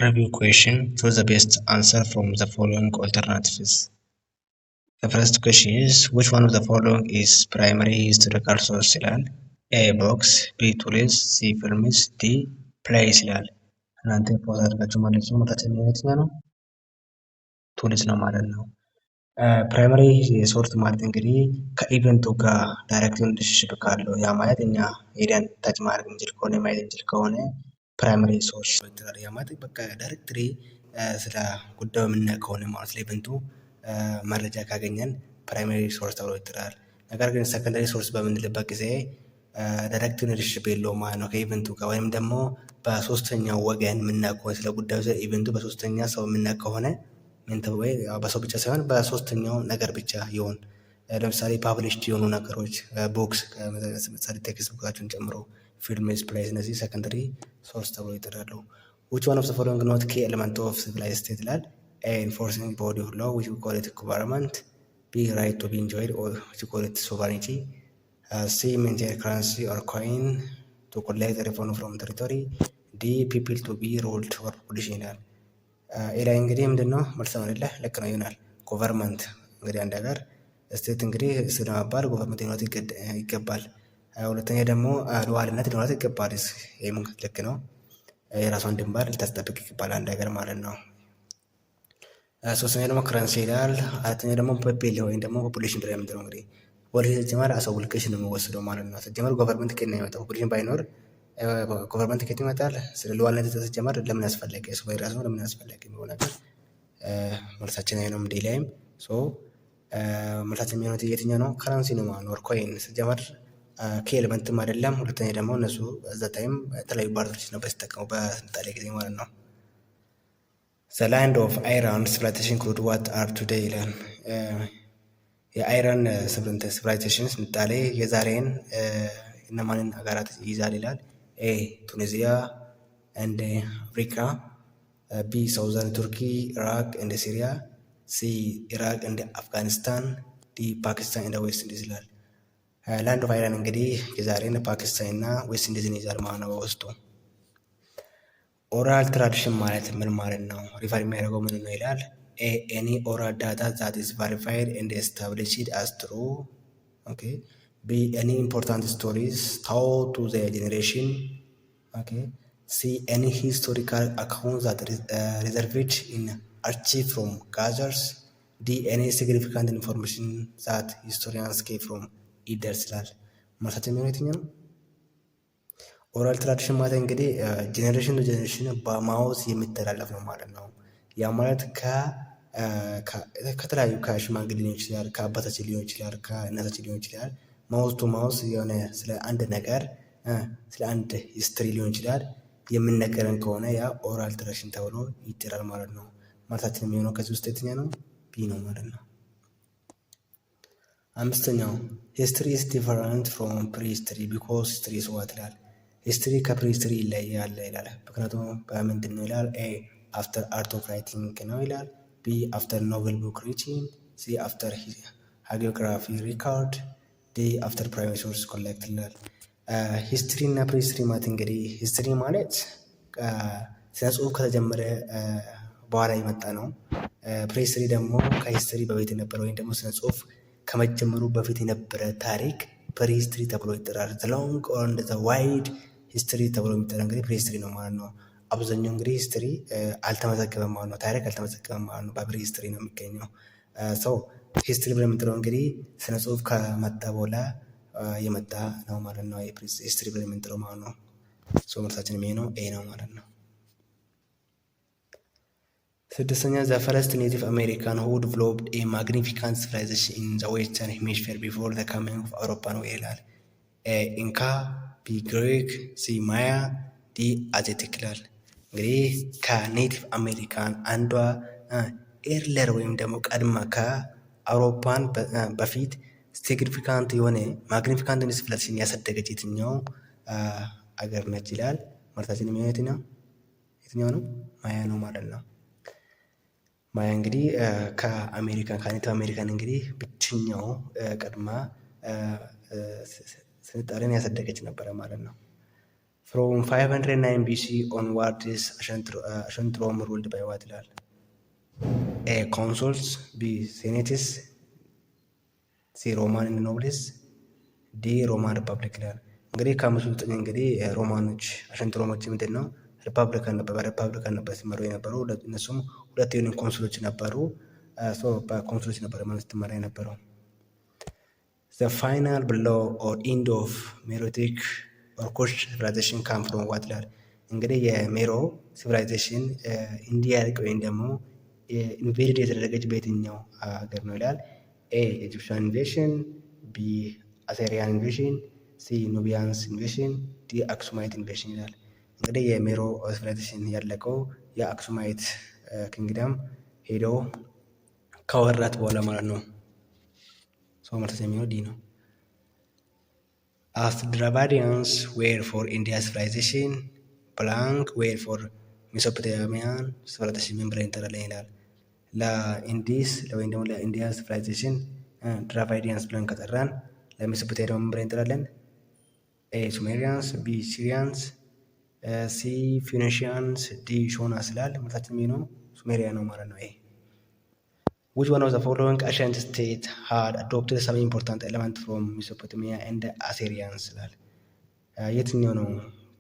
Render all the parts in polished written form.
Review question. Choose the best answer from the following alternatives. The first question is which one of the following is primary historical source ይላል? A books, B tools, C films, D plays ይላል። እናንተ ፖዝ አድርጋችሁ ማለት ነው። መታችን የትኛው ነው? ቱልስ ነው ማለት ነው። ፕራይመሪ ሶርስ ማለት እንግዲህ ከኢቨንቱ ጋር ዳይሬክት ሪሌሽንሺፕ ካለው ያ ማለት እኛ ሄደን ታች ማድረግ እንችል ከሆነ ማየት እንችል ከሆነ ፕራይመሪ ሶርስ ይባላል። ያ ማለት በቃ ዳይሬክትሊ ስለ ጉዳዩ የምናውቅ ከሆነ ማለት ስለ ኢቨንቱ መረጃ ካገኘን ፕራይመሪ ሶርስ ተብሎ ይጠራል። ነገር ግን ሰከንዳሪ ሶርስ በምንልበት ጊዜ ዳይሬክት ሪሌሽንሺፕ የለውም ማለት ነው ከኢቨንቱ ጋር ወይም ደግሞ በሶስተኛው ወገን የምናውቅ ከሆነ ስለ ጉዳዩ ስለ ኢቨንቱ በሶስተኛ ሰው የምናውቅ ከሆነ ሜንታል ወይ በሰው ብቻ ሳይሆን በሶስተኛው ነገር ብቻ ይሆን። ለምሳሌ ፓብሊሽድ የሆኑ ነገሮች ቡክስ ለምሳሌ ቴክስት ቡካቸውን ጨምሮ ፊልምስ ፕሌይስ እነዚህ ሰከንደሪ ሶርስ ተብሎ ይጠራሉ። which one of the following not key element of civilized state ይላል? A enforcing body of law which we call it government, B right to be enjoyed or which we call it sovereignty, C maintain currency or coin to collect revenue from territory, D people to be ruled or population ይላል። ኤላይ እንግዲህ ምንድነው መልስ ነው አይደለ? ልክ ነው ይሆናል። ጎቨርንመንት እንግዲህ አንድ ሀገር ስቴት እንግዲህ ስለማባል ጎቨርንመንት ሊኖራት ይገባል። ሁለተኛ ደግሞ ሉዓላዊነት ሊኖራት ይገባል። ይሄም ልክ ነው። የራሷን ድንበር ልታስጠብቅ ይገባል አንድ ሀገር ማለት ነው። ሶስተኛ ደግሞ ከረንሲ ይላል። አራተኛ ደግሞ ፖፑሌሽን ወይም ደግሞ ፖፑሌሽን ብለን የምንጠራው እንግዲህ ወደ ሲጀመር አሰው ልኬሽን ነው የሚወስደው ማለት ነው። ሲጀመር ጎቨርንመንት ከየት ነው የሚመጣው? ፖፑሌሽን ባይኖር ጎቨርንመንት ከየት ይመጣል? ስለ ሉዓላዊነት ሲጀመር ለምን ያስፈለገ? ሰው ራሱ ለምን ያስፈለገ የሚሆን ነገር መልሳችን ነው። እንዴ ላይም ሶ መልሳችን የሚሆነው የትኛው ነው? ከረንሲ ነው ማለት ነው። ኮይን ሲጀመር ከኤሌመንትም አይደለም። ሁለተኛ ደግሞ እነሱ በዛ ታይም የተለያዩ ባርቶች ነበር ሲጠቀሙ በስልጣኔ ጊዜ ማለት ነው። The land of Iran civilization include what are today ይላል። የአይራን ሲቪላይዜሽን ስልጣኔ የዛሬን እነማንን ሀገራት ይይዛል ይላል? ኤ ቱኒዚያ እንደ አፍሪካ፣ ቢ ሳውዘርን ቱርኪ፣ ኢራቅ እንደ ሲሪያ፣ ሲ ኢራቅ እንደ አፍጋኒስታን፣ ዲ ፓኪስታን እንደ ዌስት ኢንዲዝ ይላል። ላንድ ኦፍ አይራን እንግዲህ የዛሬን ፓኪስታን እና ዌስት ኢንዲዝን ይዛል ማለት ነው በውስጡ። ኦራል ትራዲሽን ማለት ምን ማለት ነው? ሪፈር የሚያደርገው ምን ነው ይላል? ኤ ኤኒ ኦራል ዳታ ዛት ኢዝ ቨሪፋይድ ኤንድ ኤስታብሊሽድ አስ ትሩ። ኦኬ። ቢ ኤኒ ኢምፖርታንት ስቶሪዝ ታውት ቱ ዘ ጄኔሬሽን። ኦኬ። ሲ ኤኒ ሂስቶሪካል አካውንት ዛት ሪዘርቭድ ኢን አርቺቭ ፍሮም ጋዘርስ። ዲ ኤኒ ሲግኒፊካንት ኢንፎርሜሽን ዛት ሂስቶሪያንስ ጌት ፍሮም ኢደርስ ይላል። መልሳችን የሚሆነው የትኛው ነው? ኦራል ትራዲሽን ማለት እንግዲህ ጄኔሬሽን ቱ ጄኔሬሽን በማውስ የሚተላለፍ ነው ማለት ነው። ያ ማለት ከተለያዩ ከሽማግሌ ሊሆን ይችላል፣ ከአባታችን ሊሆን ይችላል፣ ከእናታችን ሊሆን ይችላል። ማውስ ቱ ማውስ የሆነ ስለ አንድ ነገር ስለ አንድ ሂስትሪ ሊሆን ይችላል የምንነገረን ከሆነ ያ ኦራል ትራዲሽን ተብሎ ይጠራል ማለት ነው። ማለታችን የሚሆነው ከዚህ ውስጥ የትኛው ነው? ቢ ነው ማለት ነው። አምስተኛው ሂስትሪ ኢዝ ዲፈረንት ፍሮም ፕሪሂስትሪ ቢኮዝ ሂስትሪ ኢዝ ዋት ይላል። ሂስትሪ ከፕሪሂስትሪ ይለያል ይላል። ምክንያቱም በምንድን ነው ይላል? ኤ አፍተር አርት ኦፍ ራይቲንግ ነው ይላል። ቢ አፍተር ኖቨል ቡክ ሪቺንግ፣ ሲ አፍተር ሃጊዮግራፊ ሪካርድ፣ ዲ አፍተር ፕራይመሪ ሶርስ ኮሌክት ይላል። ሂስትሪ እና ፕሪሂስትሪ ማለት እንግዲህ ሂስትሪ ማለት ስነ ጽሁፍ ከተጀመረ በኋላ የመጣ ነው። ፕሪሂስትሪ ደግሞ ከሂስትሪ በፊት የነበረ ወይም ደግሞ ስነ ጽሁፍ ከመጀመሩ በፊት የነበረ ታሪክ ፕሪሂስትሪ ተብሎ ይጠራል። ዘ ሎንግ ኦር ዘ ዋይድ ሂስትሪ ተብሎ የሚጠራ እንግዲህ ፕሪሂስትሪ ነው ማለት ነው። አብዛኛው እንግዲህ ሂስትሪ አልተመዘገበም ማለት ነው። ታሪክ አልተመዘገበም ማለት ነው። በፕሪሂስትሪ ነው የሚገኘው። ሰው ሂስትሪ ብለን የምንጠራው እንግዲህ ስነ ጽሁፍ ከመጣ በኋላ የመጣ ነው ማለት ነው። ሂስትሪ ብለን የምንጠራው ማለት ነው። ሰው መልሳችን የሚሆነው ኤ ነው ማለት ነው። ስድስተኛ ዘ ፈርስት ኔቲቭ አሜሪካን ሁ ዲቨሎፕድ ኤ ማግኒፊካንት ሲቪላይዜሽን ኢን ዘ ዌስተርን ሄሚስፌር ቢፎር ዘ ካሚንግ ኦፍ አውሮፓን ወይ ይላል። ኢንካ፣ ቢ ግሪክ፣ ሲ ማያ፣ ዲ አዜቴክ ይላል። እንግዲህ ከኔቲቭ አሜሪካን አንዷ ኤርለር ወይም ደግሞ ቀድማ ከአውሮፓን በፊት ሲግኒፊካንት የሆነ ማግኒፊካንት ሲቪላይዜሽን ያሳደገች የትኛው አገር ነች ይላል። ማለታችን የሚሆነው የትኛው ነው? ማያ ነው ማለት ነው። ማያ እንግዲህ ከኔቲቭ አሜሪካን እንግዲህ ብቸኛው ቀድማ ስልጣኔን ያሳደገች ነበረ ማለት ነው። From 509 BC onwards ancient Rome ruled by what ይላል? A. Consuls B. Senates C. Roman nobles ዲ ሮማን ሪፐብሊክ ይላል። እንግዲህ ከአምስቱ ውስጥ እንግዲህ ሮማኖች አሸንት ሮሞች ምንድን ነው ሪፐብሊካን ነበር ሲመሩ የነበሩ እነሱም ሁለት የሆኑ ኮንሱሎች ነበሩ። በኮንሱሎች ነበር ማለት ስትመራ የነበረው። The final blow or end of Meroitic or Kush civilization come from what ይላል? እንግዲህ የሜሮ ሲቪላይዜሽን እንዲያልቅ ወይም ደግሞ ኢንቬድ የተደረገች በየትኛው ሀገር ነው ይላል? ኤ ኢጂፕሽያን ኢንቬሽን፣ ቢ አሴሪያን ኢንቬሽን፣ ሲ ኑቢያንስ ኢንቬሽን፣ ዲ አክሱማይት ኢንቬሽን ይላል። እንግዲህ የሜሮ ሲቪላይዜሽን ያለቀው የአክሱማይት ኪንግደም ሄደው ከወራት በኋላ ማለት ነው። ሰው መልስ የሚሆነው ዲ ነው። As Dravidians were for India civilization, blank were for Mesopotamian civilization ብለን እንጠራለን ይላል። ለኢንዲስ ወይም ደግሞ ለኢንዲያ ሲቪላይዜሽን ድራቫይዲያንስ ብለን ከጠራን ለሜሶፖታሚያ ምን ብለን እንጠራለን? ኤ ሱሜሪያንስ፣ ቢ ሲሪያንስ፣ ሲ ፊኒሺያንስ፣ ዲ ሾናስ ይላል። መልሳችን የሚሆነው ሱሜሪያ ነው ማለት ነው። Which one of the following ancient states had adopted some important element from Mesopotamia and Assyrians ይላል። የትኛው ነው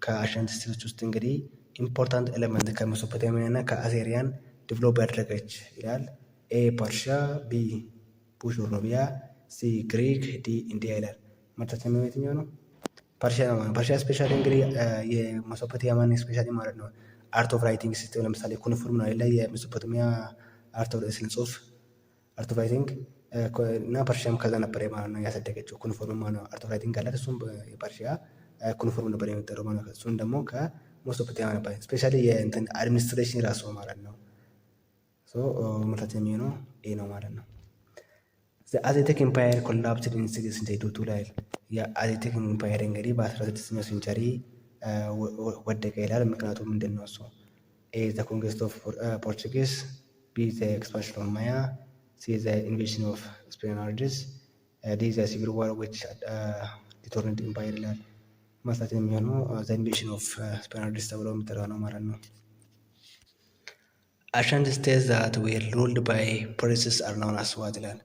ከአንሸንት ስቴቶች ውስጥ እንግዲህ ኢምፖርታንት ኤሌመንት ከሜሶፖታሚያ እና ከአሴሪያን ዲቨሎፕ ያደረገች ይላል። ኤ ፐርሺያ፣ ቢ ቡሽ ኦር ኑቢያ፣ ሲ ግሪክ፣ ዲ ኢንዲያ ይላል። መልሳችን የትኛው ነው? ፐርሺያ ነው ማለት። ፐርሺያ ስፔሻሊ እንግዲህ የሜሶፖታሚያን ስፔሻሊ ማለት ነው አርት ኦፍ ራይቲንግ ሲስተም ለምሳሌ ኩንፉርም ነው ላይ የሜሶፖታሚያ አርት ኦፍ ስነ ጽሁፍ አርት ኦፍ ራይቲንግ እና ፐርሺያም ከዛ ነበር ማለት ነው ያሳደገችው። ኩንፎርም ማለት ነው አርት ኦፍ ራይቲንግ አላት። እሱም የፐርሺያ ኩንፎርም ነበር የሚጠራው ማለት ነው። እሱም ደግሞ ከሜሶፖታሚያ ነበር። ስፔሻሊ የእንትን አድሚኒስትሬሽን ራሱ ማለት ነው። ሶ መልሳችን የሚሆነው ኤ ነው ማለት ነው። አዜቴክ ኢምፓየር ኮላፕስድ ኢን 662 ላይ የአዜቴክ ኢምፓየር እንግዲህ በ16ኛው ሴንቸሪ ወደቀ ይላል። ምክንያቱም ምንድን ነው እሱ? ኤ ዘ ኮንኩዌስት ኦፍ ፖርቹጊዝ፣ ቢ ዘ ኤክስፓንሽን ኦፍ ማያ፣ ሲ ዘ ኢንቬዥን ኦፍ ስፔናርድስ፣ ዲ ዘ ሲቪል ዋር ዊች ዲቶርንድ ኢምፓየር ይላል። መልሳችን የሚሆነው ዘ ኢንቬዥን ኦፍ ስፔናርድስ ተብሎ የሚጠራው ነው ማለት ነው። አሸንት ስቴትስ ዛት ዌር ሩልድ ባይ ፕሪንስስ አር ናውን አስ ዋት ይላል።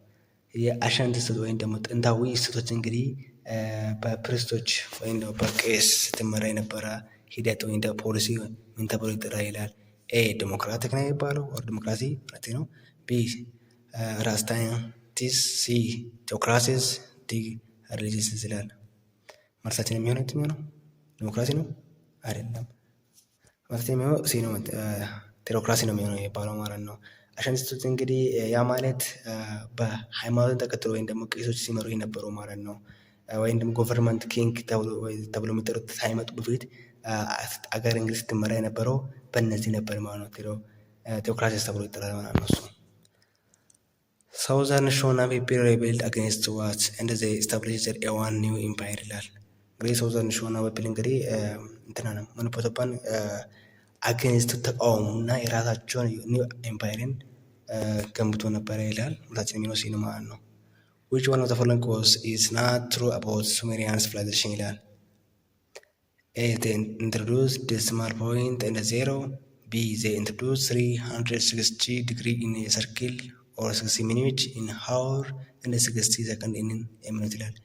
የአሸንት ስቴት ወይም ደግሞ ጥንታዊ ስቴቶች እንግዲህ በፕሪስቶች ወይም ደግሞ በቄስ ስትመራ የነበረ ሂደት ወይም ፖሊሲ ምን ተብሎ ይጠራል ይላል። ኤ ዲሞክራቲክ ነው የሚባለው ኦር ዲሞክራሲ ማለት ነው። ቢ ራስታንቲስ፣ ሲ ቴዎክራሲስ፣ ዲ ሪሊጂየስ ይላል። መልሳችን የሚሆነው የትኛው ነው? ዲሞክራሲ ነው አይደለም። መልሳችን የሚሆነው ሲ ነው፣ ቴዎክራሲ ነው የሚሆነው የሚባለው ማለት ነው። አሸንት ስቴቶች እንግዲህ ያ ማለት በሃይማኖትን ተከትሎ ወይም ደግሞ ቄሶች ሲመሩ የነበሩ ማለት ነው። ወይም ደግሞ ጎቨርንመንት ኪንግ ተብሎ የሚጠሩት ሳይመጡ በፊት አገር እንግዲህ ስትመራ የነበረው በእነዚህ ነበር ማለት ነው። ቴዎክራሲስ ተብሎ ይጠራል ማለት ነው። እሱ ሳውዘርን ሾና ፒፕል ሪቤልድ አጌንስት ዋት ኤንድ ዘይ ኤስታብሊሽድ ኤ ዋን ኒው ኢምፓየር ይላል። እንግዲህ ሳውዘርን ሾና ፒፕል እንግዲህ እንትና ነው ሞኖፖቶፓን አጌንስት ተቃውሙ እና የራሳቸውን ኒው ኢምፓየርን ገንብቶ ነበረ ይላል። ሁላችን የሚኖስ ነው ማለት ነው። which one of the following cause is not true about Sumerian civilization ይላል። A they introduced decimal point and a zero, B they introduced 360 degree in a circle or 60 minutes in hour and 60 second in a minute ይላል።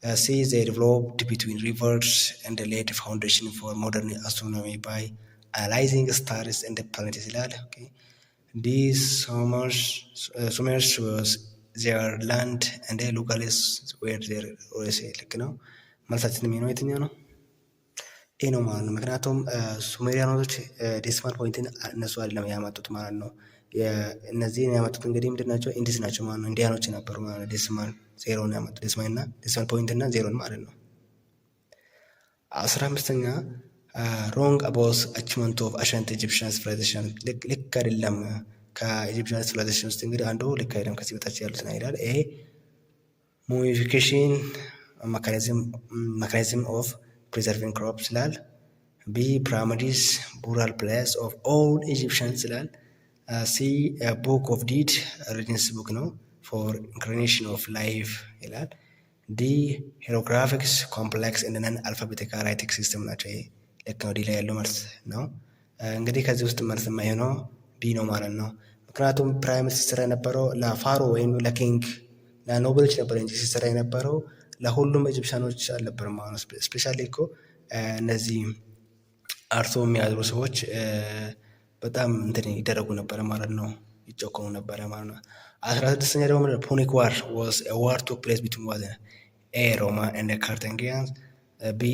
C they developed between rivers and laid foundation for modern astronomy by analyzing stars and planets ይላል። These Sumerians was their land and their locals were their ልክ ነው። መልሳችን የሚሆነው የትኛው ነው? ኤ ነው ማለት ነው። ምክንያቱም ሱሜሪያኖች ዴሲማል ፖይንትን እነሱ አይደለም ያመጡት ማለት ነው። እነዚህን ያመጡት እንግዲህ ምንድን ናቸው? ኢንዲስ ናቸው ማለት ነው። ኢንዲያኖች ነበሩ ማለት ነው። ዴሲማል ዜሮን ያመጡት ዴሲማል ፖይንት እና ዜሮን ማለት ነው። 15ኛ ሮንግ አባውት አቺቭመንት ኦፍ አሸንት ኢጂፕሽያን ሲቪላይዜሽን ልክ አይደለም። ከኢጂፕሽያን ሲቪላይዜሽን ውስጥ እንግዲህ አንዱ ልክ አይደለም ከዚህ በታች ያሉት ነው ይላል። ኤ ሙሚፊኬሽን መካኒዝም ኦፍ ፕሪዘርቪንግ ክሮፕስ ይላል። ቢ ፒራሚድስ ቡራል ፕሌስ ኦፍ ኦል ኢጂፕሽንስ ይላል። ሲ ቡክ ኦፍ ዲድ ሪሊጅንስ ቡክ ነው ፎር ኢንካርኔሽን ኦፍ ላይፍ ይላል። ዲ ሄሮግራፊክስ ኮምፕሌክስ እንደ ነን አልፋቤቲክ ራይቲንግ ሲስተም ናቸው። ልክ ነው። ዲ ላይ ያለው መልስ ነው። እንግዲህ ከዚህ ውስጥ መልስ የማይሆነው ቢ ነው ማለት ነው። ምክንያቱም ፕራይመሪ ሲሰራ የነበረው ለፋሮ ወይም ለኪንግ ለኖቤሎች ነበር እንጂ ሲሰራ የነበረው ለሁሉም ኢጂፕሽያኖች አልነበረም ማለት ነው። ስፔሻሊ እኮ እነዚህ አርሶ የሚያድሩ ሰዎች በጣም እንትን ይደረጉ ነበረ ማለት ነው፣ ይጨቆኑ ነበረ ማለት ነው። 16ኛ ደግሞ ፑኒክ ዋር ዋዝ ዋር ቱክ ፕሌስ ቢትዊን ዋት ኤ ሮማ ኤንድ ካርታጊናንስ፣ ቢ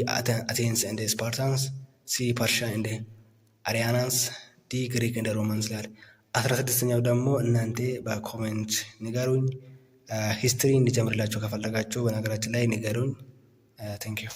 አቴንስ ኤንድ ስፓርታንስ፣ ሲ ፐርሻ ኤንድ አሪያናንስ፣ ዲ ግሪክ ኤንድ ሮማንስ ይላል። 16ኛው ደግሞ እናንተ በኮሜንት ንገሩኝ። ሂስትሪ እንዲጀምርላችሁ ከፈለጋችሁ በነገራችን ላይ ንገሩኝ። ቴንክ ዩ